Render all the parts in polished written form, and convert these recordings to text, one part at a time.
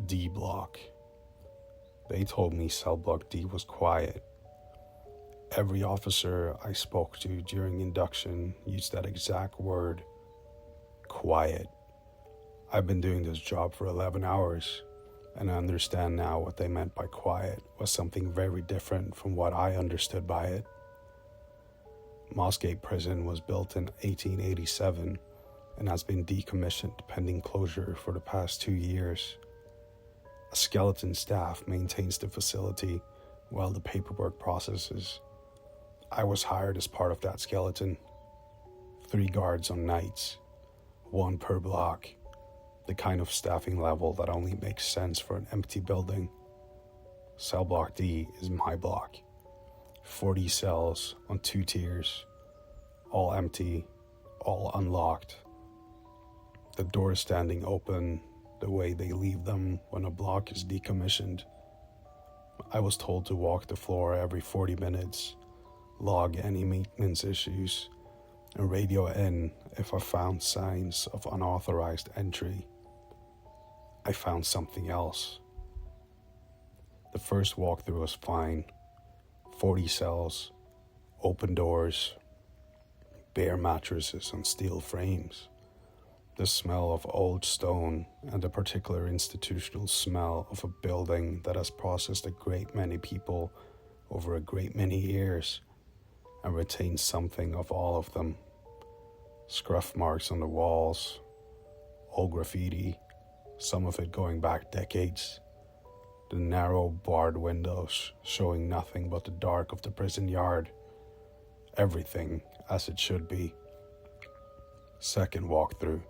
D block. They told me cell block D was quiet. Every officer I spoke to during induction used that exact word, quiet. I've been doing this job for 11 hours, and I understand now what they meant by quiet was something very different from what I understood by it. Mossgate Prison was built in 1887 and has been decommissioned pending closure for the past 2 years. A skeleton staff maintains the facility while the paperwork processes. I was hired as part of that skeleton. 3 guards on nights, 1 per block, the kind of staffing level that only makes sense for an empty building. Cell block D is my block. 40 cells on 2 tiers, all empty, all unlocked. The doors standing open the way they leave them when a block is decommissioned. I was told to walk the floor every 40 minutes, log any maintenance issues, and radio in if I found signs of unauthorized entry. I found something else. The first walkthrough was fine. 40 cells, open doors, bare mattresses on steel frames. The smell of old stone and the particular institutional smell of a building that has processed a great many people over a great many years and retains something of all of them. Scruff marks on the walls, old graffiti, some of it going back decades. The narrow barred windows showing nothing but the dark of the prison yard. Everything as it should be. Second walkthrough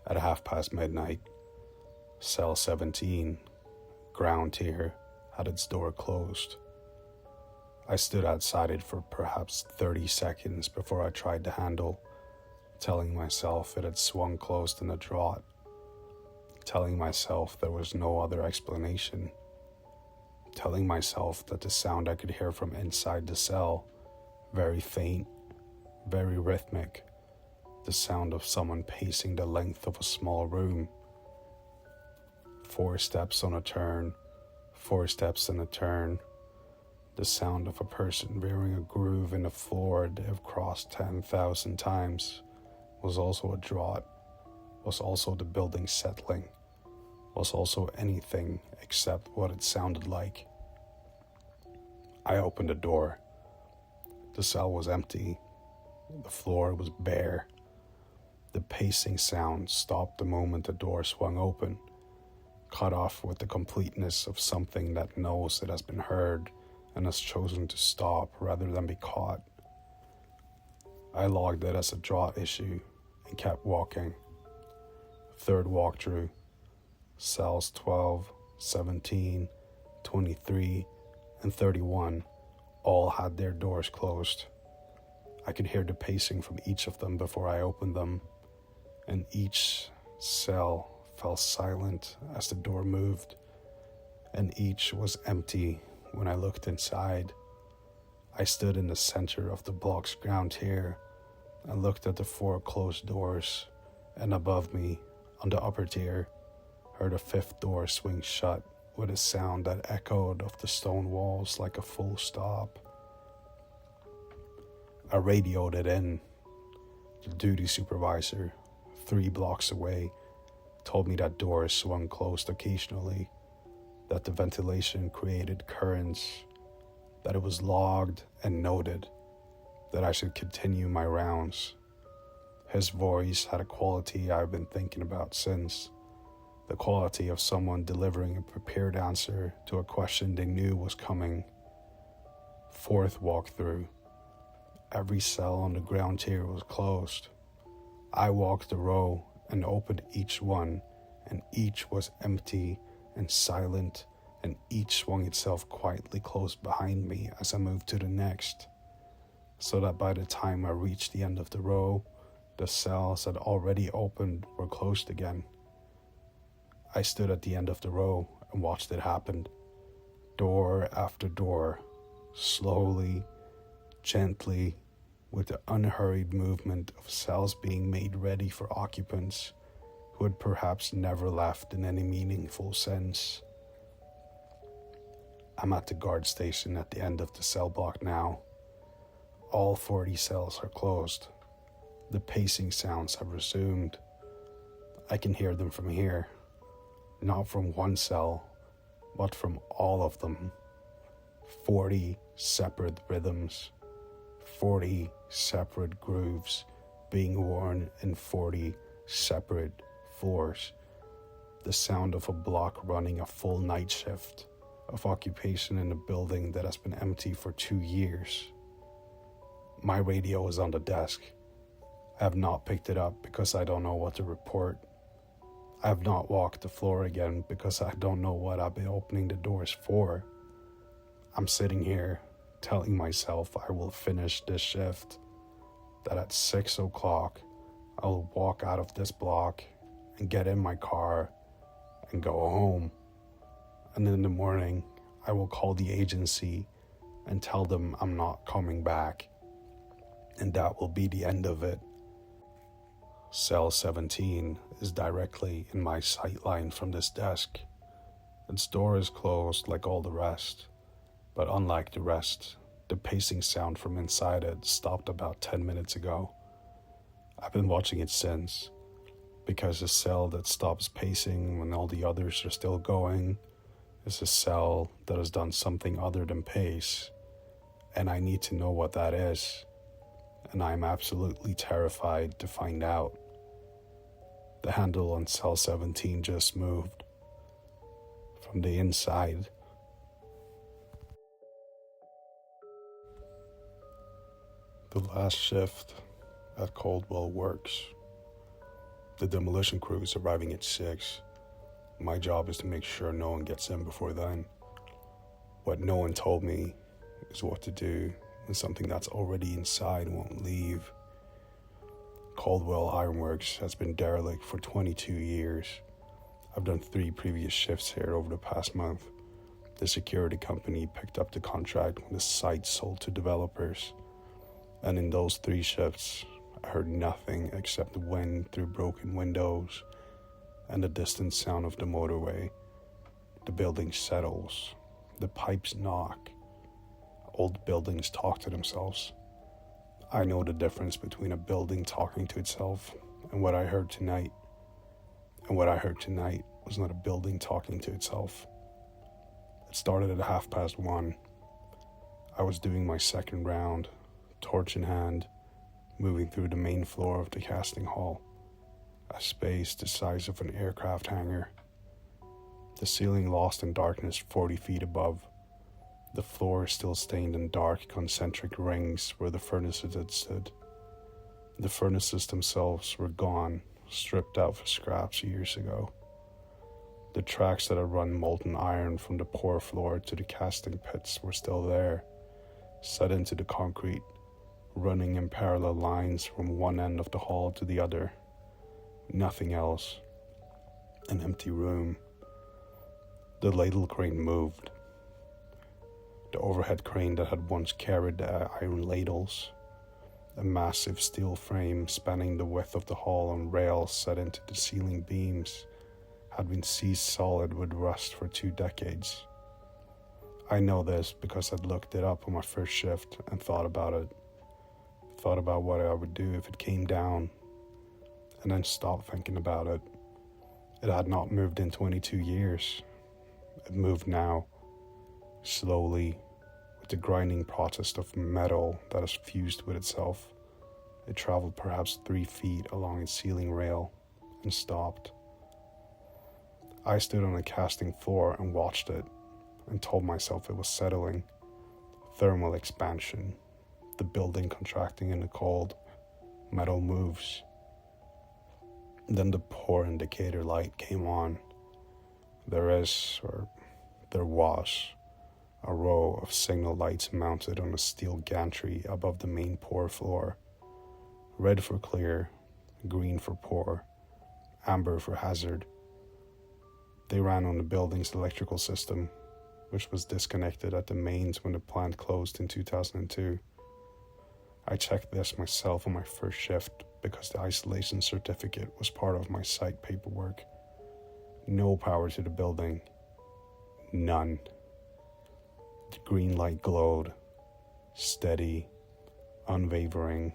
at midnight. Cell 17, ground tier, had its door closed. I stood outside it for perhaps 30 seconds before I tried the handle, telling myself it had swung closed in a draught, telling myself there was no other explanation, telling myself that the sound I could hear from inside the cell, very faint, very rhythmic, the sound of someone pacing the length of a small room. 4 steps on a turn, 4 steps in a turn. The sound of a person veering a groove in the floor they have crossed 10,000 times was also a draught, was also the building settling, was also anything except what it sounded like. I opened the door. The cell was empty. The floor was bare. The pacing sound stopped the moment the door swung open, cut off with the completeness of something that knows it has been heard and has chosen to stop rather than be caught. I logged it as a draught issue and kept walking. Third walkthrough, cells 12, 17, 23, and 31 all had their doors closed. I could hear the pacing from each of them before I opened them, and each cell fell silent as the door moved, and each was empty when I looked inside. I stood in the center of the block's ground tier and looked at the 4 closed doors, and above me, on the upper tier, heard a 5th door swing shut with a sound that echoed off the stone walls like a full stop. I radioed it in. The duty supervisor, 3 blocks away, told me that doors swung closed occasionally, that the ventilation created currents, that it was logged and noted, that I should continue my rounds. His voice had a quality I've been thinking about since, the quality of someone delivering a prepared answer to a question they knew was coming. 4th walkthrough. Every cell on the ground tier was closed. I walked the row and opened each one, and each was empty and silent, and each swung itself quietly closed behind me as I moved to the next, so that by the time I reached the end of the row, the cells that already opened were closed again. I stood at the end of the row and watched it happen. Door after door, slowly, gently, with the unhurried movement of cells being made ready for occupants who had perhaps never left in any meaningful sense. I'm at the guard station at the end of the cell block now. All 40 cells are closed. The pacing sounds have resumed. I can hear them from here, not from one cell, but from all of them. 40 separate rhythms, 40 separate grooves being worn in 40 separate floors. The sound of a block running a full night shift of occupation in a building that has been empty for 2 years. My radio is on the desk. I have not picked it up because I don't know what to report. I have not walked the floor again because I don't know what I've been opening the doors for. I'm sitting here telling myself I will finish this shift, that at 6 o'clock I will walk out of this block and get in my car and go home. And in the morning, I will call the agency and tell them I'm not coming back. And that will be the end of it. Cell 17 is directly in my sight line from this desk. Its door is closed like all the rest, but unlike the rest, the pacing sound from inside it stopped about 10 minutes ago. I've been watching it since, because a cell that stops pacing when all the others are still going is a cell that has done something other than pace, and I need to know what that is. And I'm absolutely terrified to find out. The handle on cell 17 just moved. From the inside. The last shift at Coldwell Works. The demolition crew is arriving at 6. My job is to make sure no one gets in before then. What no one told me is what to do when something that's already inside won't leave. Coldwell Ironworks has been derelict for 22 years. I've done 3 previous shifts here over the past month. The security company picked up the contract when the site sold to developers. And in those 3 shifts, I heard nothing except the wind through broken windows and the distant sound of the motorway. The building settles. The pipes knock. Old buildings talk to themselves. I know the difference between a building talking to itself and what I heard tonight. And what I heard tonight was not a building talking to itself. It started at 1:30. I was doing my second round, torch in hand, moving through the main floor of the casting hall, a space the size of an aircraft hangar. The ceiling lost in darkness 40 feet above. The floor is still stained in dark concentric rings where the furnaces had stood. The furnaces themselves were gone, stripped out for scraps years ago. The tracks that had run molten iron from the pour floor to the casting pits were still there, set into the concrete, running in parallel lines from one end of the hall to the other. Nothing else. An empty room. The ladle crane moved. The overhead crane that had once carried the iron ladles, a massive steel frame spanning the width of the hall on rails set into the ceiling beams, had been seized solid with rust for 2 decades. I know this because I'd looked it up on my first shift and thought about it. Thought about what I would do if it came down, and then stopped thinking about it. It had not moved in 22 years. It moved now, slowly, with the grinding protest of metal that is fused with itself. It traveled perhaps 3 feet along its ceiling rail and stopped. I stood on the casting floor and watched it and told myself it was settling. Thermal expansion, the building contracting in the cold. Metal moves. Then the pour indicator light came on. There was, a row of signal lights mounted on a steel gantry above the main pour floor. Red for clear, green for pour, amber for hazard. They ran on the building's electrical system, which was disconnected at the mains when the plant closed in 2002. I checked this myself on my first shift because the isolation certificate was part of my site paperwork. No power to the building. None. The green light glowed, steady, unwavering,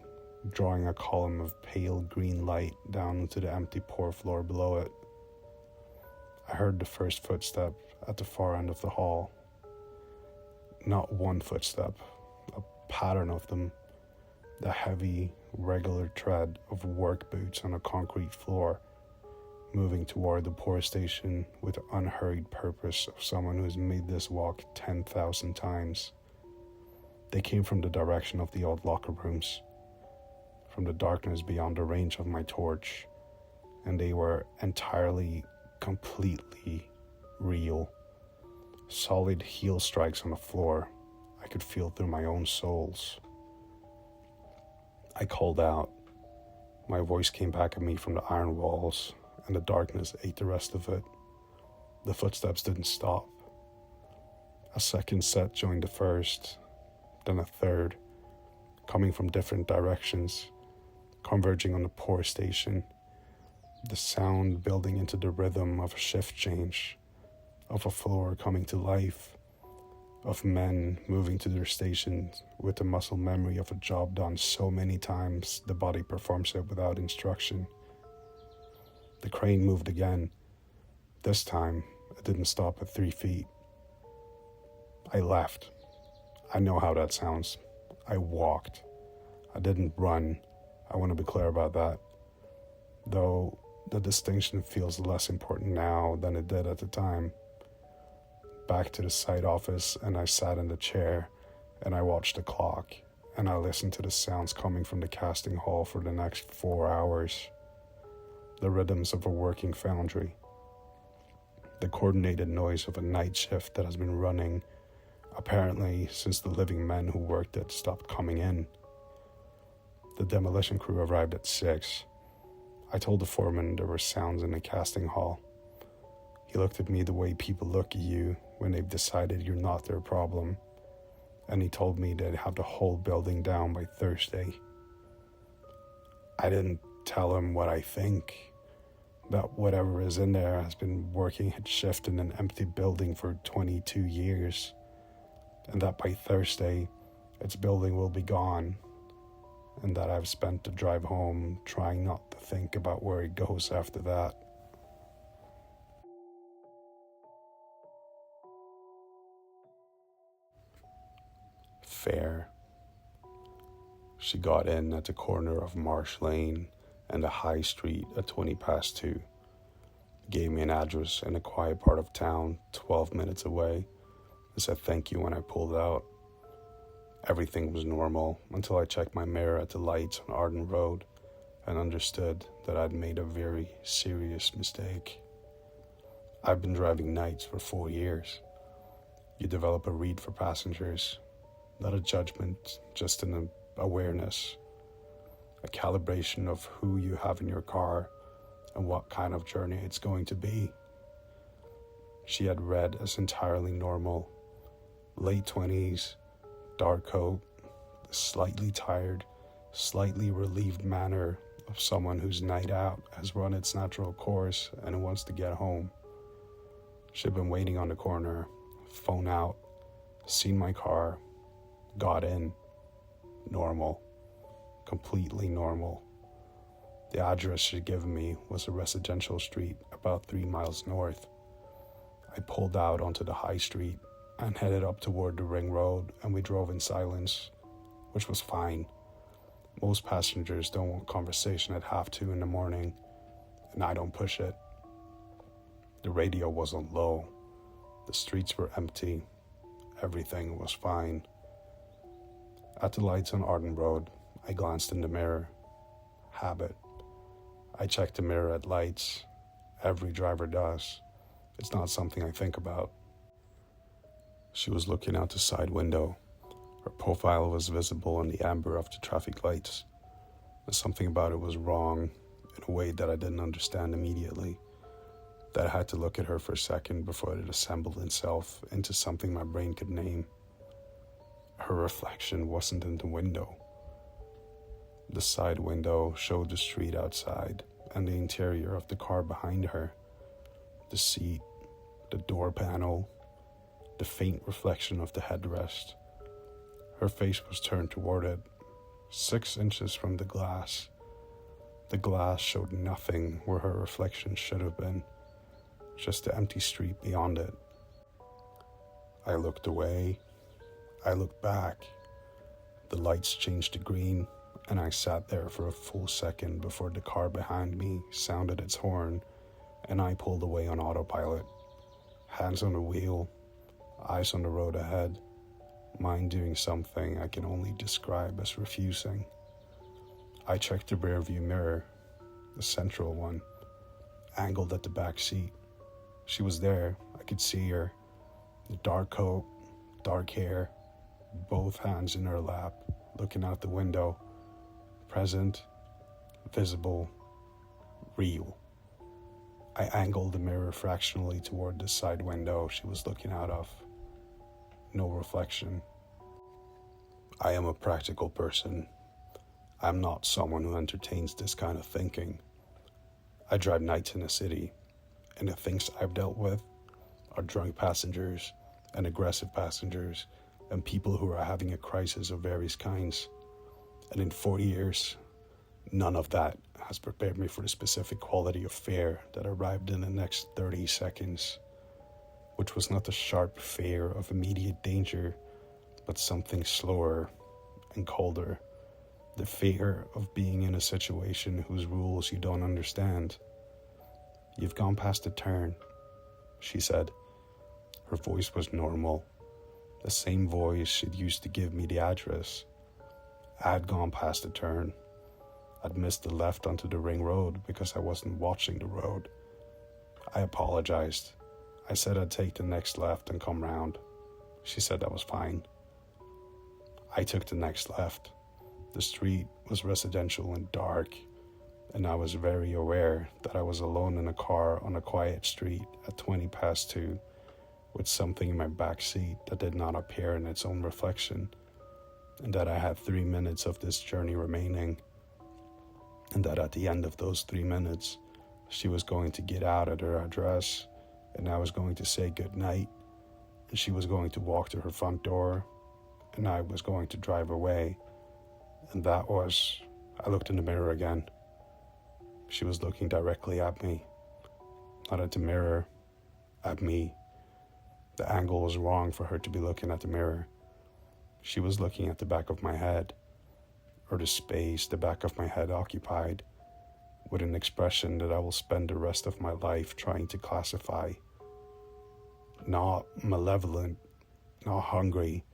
drawing a column of pale green light down into the empty pour floor below it. I heard the first footstep at the far end of the hall. Not one footstep, a pattern of them. The heavy, regular tread of work boots on a concrete floor, moving toward the pour station with the unhurried purpose of someone who has made this walk 10,000 times. They came from the direction of the old locker rooms, from the darkness beyond the range of my torch, and they were entirely, completely real. Solid heel strikes on the floor I could feel through my own soles. I called out. My voice came back at me from the iron walls, and the darkness ate the rest of it. The footsteps didn't stop. A second set joined the first, then a third, coming from different directions, converging on the pour station, the sound building into the rhythm of a shift change, of a floor coming to life, of men moving to their stations with the muscle memory of a job done so many times the body performs it without instruction. The crane moved again. This time, it didn't stop at 3 feet. I left. I know how that sounds. I walked. I didn't run. I want to be clear about that. Though the distinction feels less important now than it did at the time. Back to the site office, and I sat in the chair, and I watched the clock, and I listened to the sounds coming from the casting hall for the next 4 hours. The rhythms of a working foundry. The coordinated noise of a night shift that has been running, apparently since the living men who worked it stopped coming in. The demolition crew arrived at 6. I told the foreman there were sounds in the casting hall. He looked at me the way people look at you when they've decided you're not their problem, and he told me they'd have the whole building down by Thursday. I didn't tell him what I think, that whatever is in there has been working its shift in an empty building for 22 years, and that by Thursday its building will be gone, and that I've spent the drive home trying not to think about where it goes after that. Fair. She got in at the corner of Marsh Lane and the High Street at 2:20 gave me an address in a quiet part of town 12 minutes away, and said thank you when I pulled out. Everything was normal until I checked my mirror at the lights on Arden Road and understood that I'd made a very serious mistake. I've been driving nights for 4 years. You develop a read for passengers, not a judgment, just an awareness, a calibration of who you have in your car and what kind of journey it's going to be. She had read as entirely normal, late 20s, dark coat, the slightly tired, slightly relieved manner of someone whose night out has run its natural course and who wants to get home. She'd been waiting on the corner, phone out, seen my car, got in. Normal. Completely normal. The address she'd given me was a residential street about 3 miles north. I pulled out onto the high street and headed up toward the ring road, and we drove in silence, which was fine. Most passengers don't want conversation at 2:30 in the morning, and I don't push it. The radio wasn't low. The streets were empty. Everything was fine. At the lights on Arden Road, I glanced in the mirror. Habit. I check the mirror at lights. Every driver does. It's not something I think about. She was looking out the side window. Her profile was visible in the amber of the traffic lights. And something about it was wrong in a way that I didn't understand immediately. That I had to look at her for a second before it assembled itself into something my brain could name. Her reflection wasn't in the window. The side window showed the street outside and the interior of the car behind her. The seat, the door panel, the faint reflection of the headrest. Her face was turned toward it, 6 inches from the glass. The glass showed nothing where her reflection should have been, just the empty street beyond it. I looked away. I looked back. The lights changed to green, and I sat there for a full second before the car behind me sounded its horn, and I pulled away on autopilot. Hands on the wheel, eyes on the road ahead, mind doing something I can only describe as refusing. I checked the rearview mirror, the central one, angled at the back seat. She was there. I could see her. The dark coat, dark hair, both hands in her lap, looking out the window. Present, visible, real. I angled the mirror fractionally toward the side window she was looking out of. No reflection. I am a practical person. I'm not someone who entertains this kind of thinking. I drive nights in a city, and the things I've dealt with are drunk passengers and aggressive passengers and people who are having a crisis of various kinds. And in 40 years, none of that has prepared me for the specific quality of fear that arrived in the next 30 seconds, which was not the sharp fear of immediate danger, but something slower and colder. The fear of being in a situation whose rules you don't understand. You've gone past the turn, she said. Her voice was normal, the same voice she'd used to give me the address. I had gone past the turn. I'd missed the left onto the ring road because I wasn't watching the road. I apologized. I said I'd take the next left and come round. She said that was fine. I took the next left. The street was residential and dark, and I was very aware that I was alone in a car on a quiet street at 2:20 with something in my back seat that did not appear in its own reflection, and that I had 3 minutes of this journey remaining, and that at the end of those 3 minutes, she was going to get out at her address, and I was going to say goodnight, and she was going to walk to her front door, and I was going to drive away. And that was, I looked in the mirror again. She was looking directly at me, not at the mirror, at me. The angle was wrong for her to be looking at the mirror. She was looking at the back of my head, or the space the back of my head occupied, with an expression that I will spend the rest of my life trying to classify. Not malevolent, not hungry,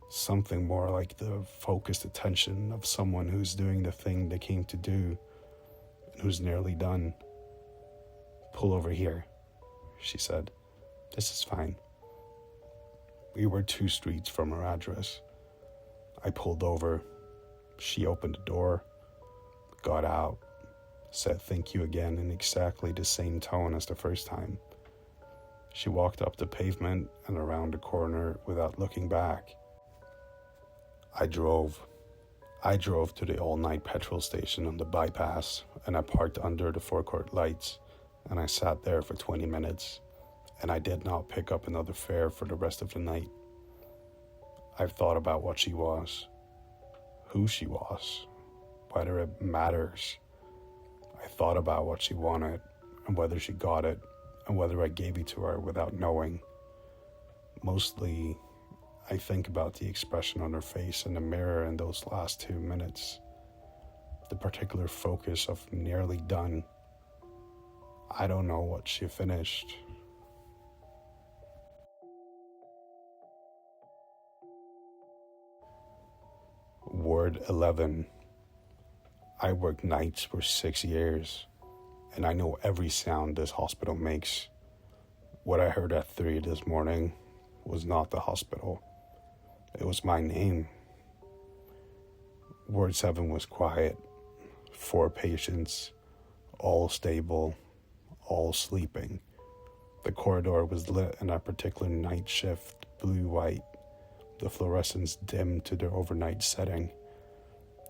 something more like the focused attention of someone who's doing the thing they came to do and who's nearly done. Pull over here, she said. This is fine. We were 2 streets from her address. I pulled over. She opened the door, got out, said thank you again in exactly the same tone as the first time. She walked up the pavement and around the corner without looking back. I drove to the all-night petrol station on the bypass, and I parked under the forecourt lights, and I sat there for 20 minutes, and I did not pick up another fare for the rest of the night. I've thought about what she was, who she was, whether it matters. I thought about what she wanted, and whether she got it, and whether I gave it to her without knowing. Mostly, I think about the expression on her face in the mirror in those last 2 minutes. The particular focus of nearly done. I don't know what she finished. Word 11. I worked nights for 6 years, and I know every sound this hospital makes. What I heard at 3 this morning was not the hospital. It was my name. Ward 7 was quiet. 4 patients, all stable, all sleeping. The corridor was lit in a particular night shift, blue-white. The fluorescents dimmed to their overnight setting.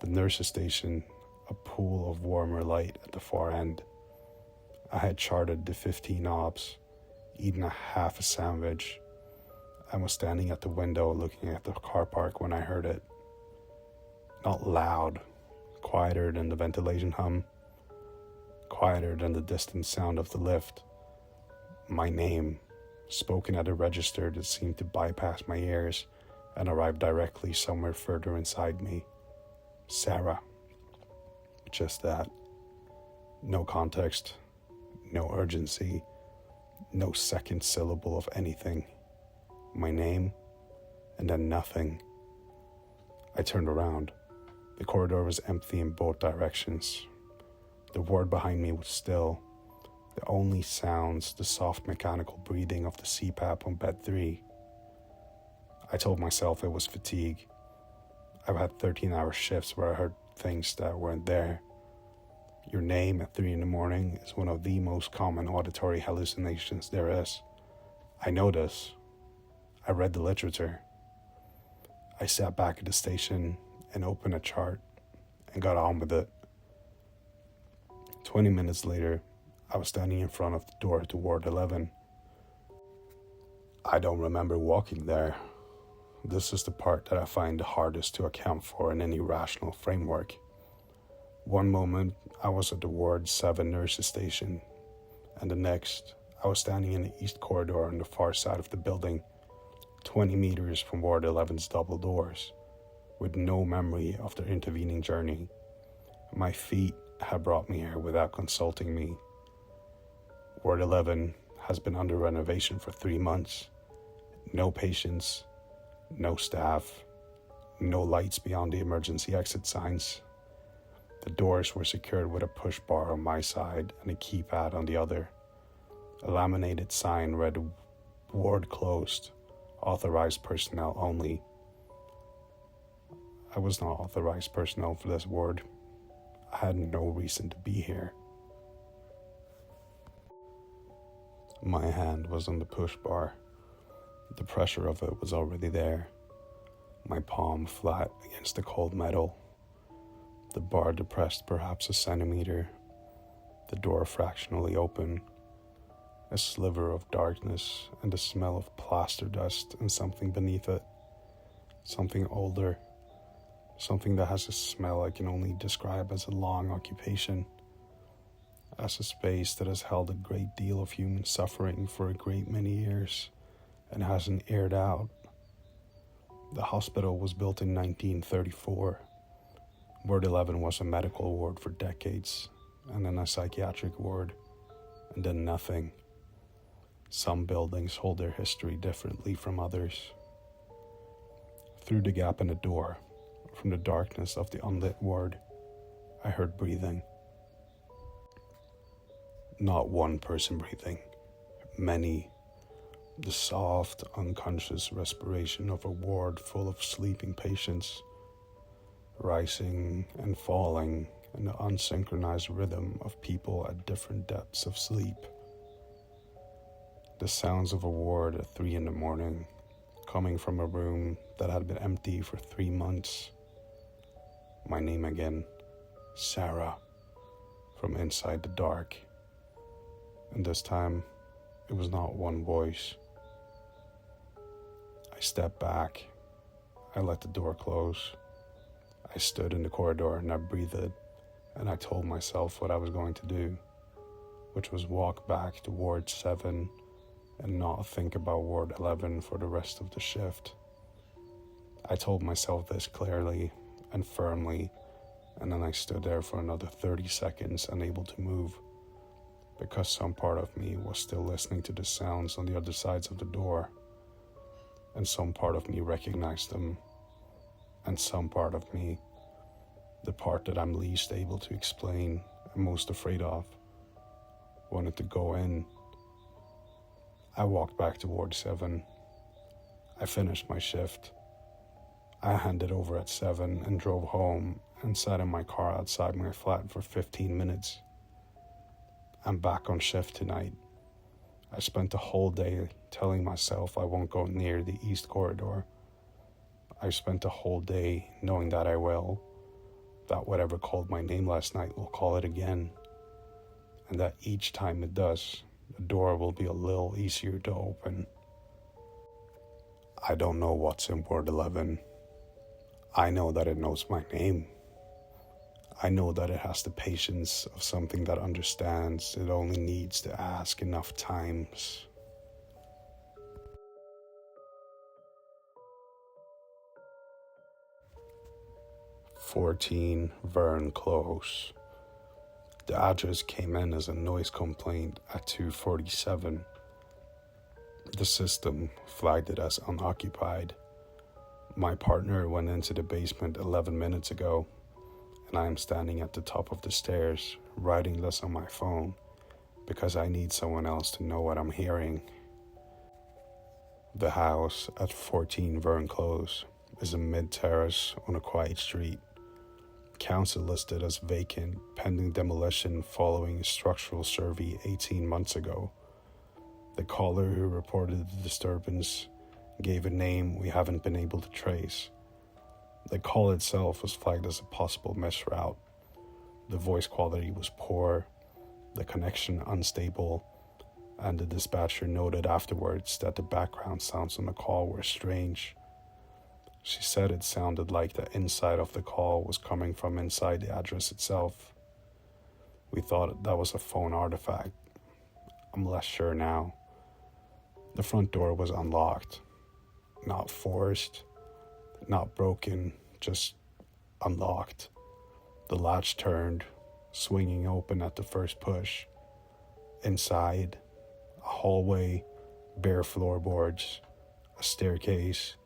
The nurse's station, a pool of warmer light at the far end. I had charted the 15 obs, eaten a half a sandwich, and was standing at the window looking at the car park when I heard it. Not loud, quieter than the ventilation hum, quieter than the distant sound of the lift. My name, spoken at a register that seemed to bypass my ears and arrive directly somewhere further inside me. Sarah. Just that. No context, no urgency, no second syllable of anything. My name, and then nothing. I turned around. The corridor was empty in both directions. The ward behind me was still. The only sounds, the soft mechanical breathing of the CPAP on bed 3. I told myself it was fatigue. I've had 13-hour shifts where I heard things that weren't there. Your name at 3 a.m. is one of the most common auditory hallucinations there is. I know this. I read the literature. I sat back at the station and opened a chart and got on with it. 20 minutes later, I was standing in front of the door to Ward 11. I don't remember walking there. This is the part that I find the hardest to account for in any rational framework. One moment, I was at the Ward 7 nurses station, and the next, I was standing in the east corridor on the far side of the building, 20 meters from Ward 11's double doors, with no memory of the intervening journey. My feet had brought me here without consulting me. Ward 11 has been under renovation for 3 months. No patients, no staff, no lights beyond the emergency exit signs. The doors were secured with a push bar on my side and a keypad on the other. A laminated sign read, "Ward closed, authorized personnel only." I was not authorized personnel for this ward. I had no reason to be here. My hand was on the push bar. The pressure of it was already there. My palm flat against the cold metal. The bar depressed perhaps a centimeter. The door fractionally open. A sliver of darkness and the smell of plaster dust and something beneath it. Something older. Something that has a smell I can only describe as a long occupation. As a space that has held a great deal of human suffering for a great many years and hasn't aired out. The hospital was built in 1934. Ward 11 was a medical ward for decades, and then a psychiatric ward, and then nothing. Some buildings hold their history differently from others. Through the gap in the door, from the darkness of the unlit ward, I heard breathing. Not one person breathing, many. The soft, unconscious respiration of a ward full of sleeping patients, rising and falling in the unsynchronized rhythm of people at different depths of sleep. The sounds of a ward at 3 a.m, coming from a room that had been empty for 3 months. My name again, Sarah, from inside the dark. And this time, it was not one voice. I stepped back. I let the door close. I stood in the corridor and I breathed, and I told myself what I was going to do, which was walk back to Ward 7 and not think about Ward 11 for the rest of the shift. I told myself this clearly and firmly, and then I stood there for another 30 seconds unable to move, because some part of me was still listening to the sounds on the other sides of the door, and some part of me recognized them, and some part of me, the part that I'm least able to explain and most afraid of, wanted to go in. I walked back to Ward 7. I finished my shift. I handed over at 7 and drove home and sat in my car outside my flat for 15 minutes. I'm back on shift tonight. I spent the whole day telling myself I won't go near the east corridor. I spent the whole day knowing that I will, that whatever called my name last night will call it again, and that each time it does, the door will be a little easier to open. I don't know what's in Ward 11. I know that it knows my name. I know that it has the patience of something that understands it only needs to ask enough times. "14 Vern Close." The address came in as a noise complaint at 2:47. The system flagged it as unoccupied. My partner went into the basement 11 minutes ago, and I am standing at the top of the stairs, writing this on my phone, because I need someone else to know what I'm hearing. The house at 14 Vern Close is a mid-terrace on a quiet street. Council listed as vacant pending demolition following a structural survey 18 months ago. The caller who reported the disturbance gave a name we haven't been able to trace. The call itself was flagged as a possible misroute. The voice quality was poor, the connection unstable, and the dispatcher noted afterwards that the background sounds on the call were strange. She said it sounded like the inside of the call was coming from inside the address itself. We thought that was a phone artifact. I'm less sure now. The front door was unlocked. Not forced, not broken, just unlocked. The latch turned, swinging open at the first push. Inside, a hallway, bare floorboards, a staircase,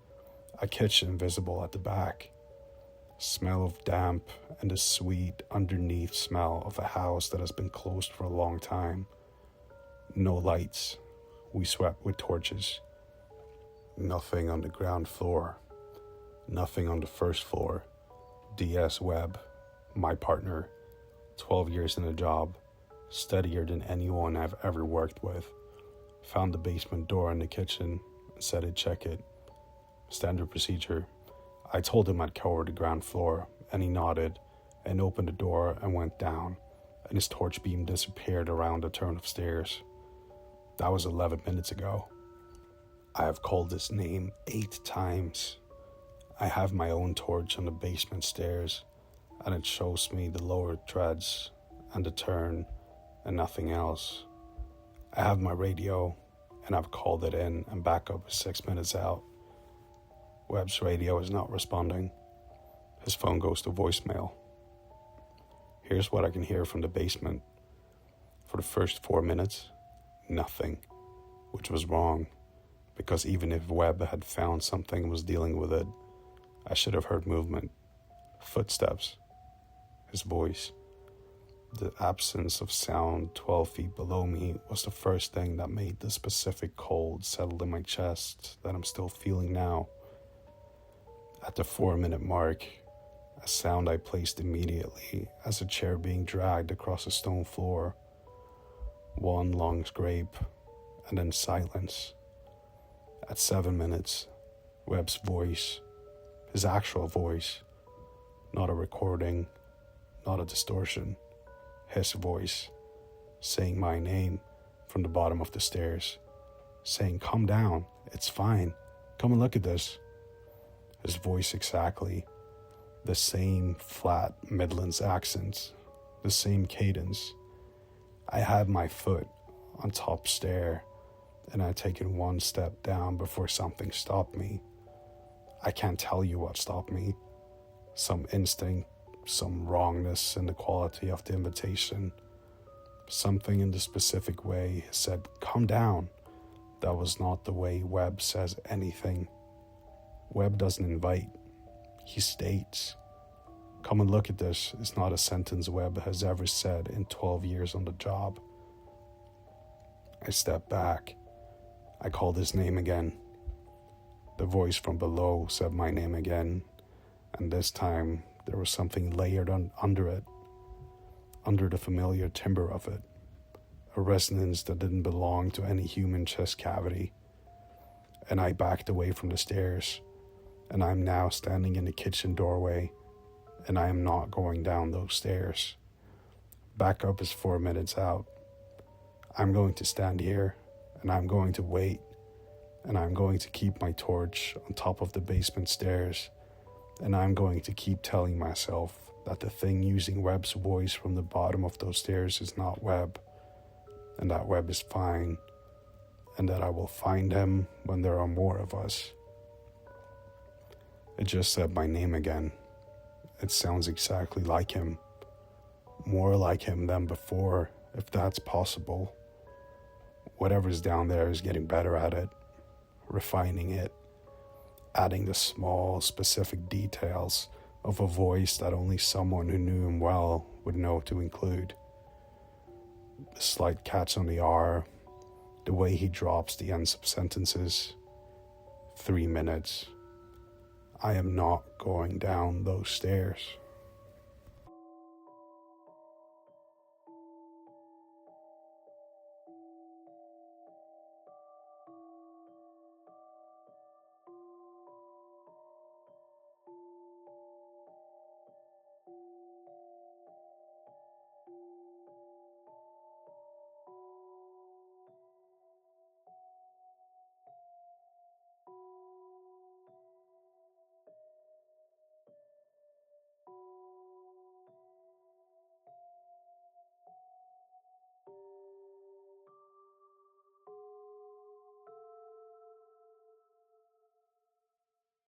a kitchen visible at the back. Smell of damp and the sweet underneath smell of a house that has been closed for a long time. No lights. We swept with torches. Nothing on the ground floor. Nothing on the first floor. DS Webb, my partner, 12 years in the job, steadier than anyone I've ever worked with, found the basement door in the kitchen and said he'd check it. Standard procedure. I told him I'd cover the ground floor, and he nodded and opened the door and went down, and his torch beam disappeared around a turn of stairs. That was 11 minutes ago. I have called his name 8 times. I have my own torch on the basement stairs, and it shows me the lower treads and the turn and nothing else. I have my radio, and I've called it in, and backup is 6 minutes out. Webb's radio is not responding. His phone goes to voicemail. Here's what I can hear from the basement. For the first 4 minutes, nothing, which was wrong, because even if Webb had found something and was dealing with it, I should have heard movement, footsteps, his voice. The absence of sound 12 feet below me was the first thing that made the specific cold settle in my chest that I'm still feeling now. At the 4-minute mark, a sound I placed immediately as a chair being dragged across a stone floor. One long scrape, and then silence. At 7 minutes, Webb's voice, his actual voice, not a recording, not a distortion, his voice, saying my name from the bottom of the stairs, saying, "Come down, it's fine, come and look at this." His voice exactly, the same flat Midlands accent, the same cadence. I had my foot on top stair, and I'd taken one step down before something stopped me. I can't tell you what stopped me. Some instinct, some wrongness in the quality of the invitation. Something in the specific way said, "Come down." That was not the way Webb says anything. Webb doesn't invite, he states. "Come and look at this" is not a sentence Webb has ever said in 12 years on the job. I stepped back. I called his name again. The voice from below said my name again, and this time there was something layered under it, under the familiar timbre of it, a resonance that didn't belong to any human chest cavity. And I backed away from the stairs, and I'm now standing in the kitchen doorway, and I am not going down those stairs. Backup is 4 minutes out. I'm going to stand here, and I'm going to wait, and I'm going to keep my torch on top of the basement stairs, and I'm going to keep telling myself that the thing using Webb's voice from the bottom of those stairs is not Webb, and that Webb is fine, and that I will find him when there are more of us. It just said my name again. It sounds exactly like him. More like him than before, if that's possible. Whatever's down there is getting better at it, refining it, adding the small, specific details of a voice that only someone who knew him well would know to include. The slight catch on the R, the way he drops the ends of sentences. 3 minutes. I am not going down those stairs.